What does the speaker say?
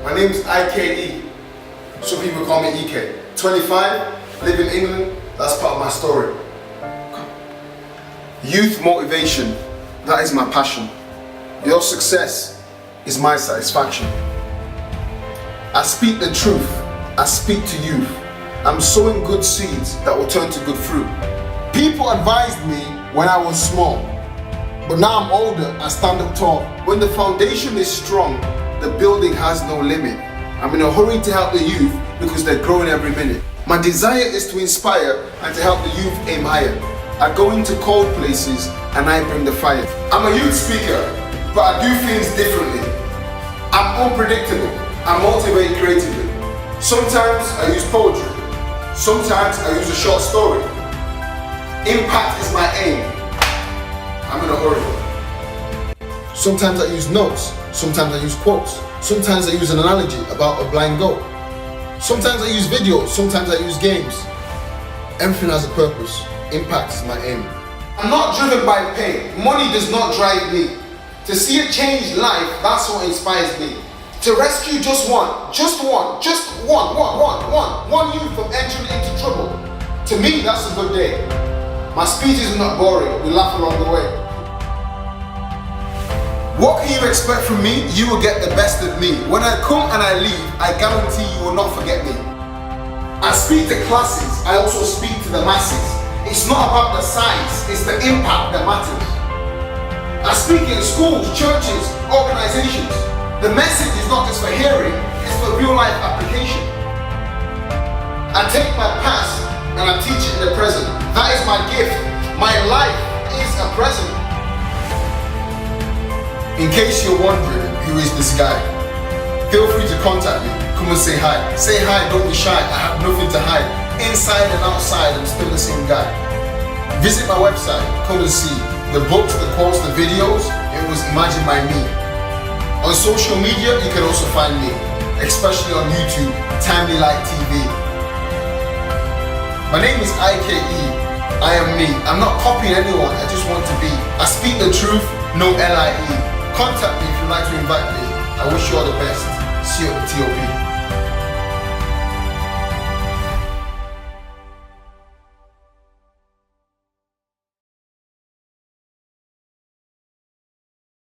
My name's IKE. Some people call me EK. 25, live in England, that's part of my story. Youth motivation, that is my passion. Your success is my satisfaction. I speak the truth, I speak to youth. I'm sowing good seeds that will turn to good fruit. People advised me when I was small, but now I'm older, I stand up tall. When the foundation is strong, the building has no limit. I'm in a hurry to help the youth because they're growing every minute. My desire is to inspire and to help the youth aim higher. I go into cold places and I bring the fire. I'm a youth speaker, but I do things differently. I'm unpredictable. I motivate creatively. Sometimes I use poetry. Sometimes I use a short story. Impact is my aim. I'm in a hurry. Sometimes I use notes. Sometimes I use quotes. Sometimes I use an analogy about a blind goat. Sometimes I use videos. Sometimes I use games. Everything has a purpose. Impact is my aim. I'm not driven by pain. Money does not drive me. To see a changed life, that's what inspires me. To rescue just one youth from entering into trouble. To me, that's a good day. My speeches are not boring, we laugh along the way. What can you expect from me? You will get the best of me. When I come and I leave, I guarantee you will not forget me. I speak to classes, I also speak to the masses. It's not about the size, it's the impact that matters. I speak in schools, churches, organizations. The message is not just for hearing, it's for real life application. I take my past and I teach it in the present. That is my gift. My life is a present. In case you're wondering who is this guy, feel free to contact me. Come and say hi. Say hi, don't be shy. I have nothing to hide. Inside and outside, I'm still the same guy. Visit my website, come and see the books, the quotes, the videos. It was imagined by me. On social media, you can also find me, especially on YouTube, Timely Light TV. My name is IKE. I am me. I'm not copying anyone, I just want to be. I speak the truth, no LIE. Contact me if you'd like to invite me. I wish you all the best. See you at the TOP.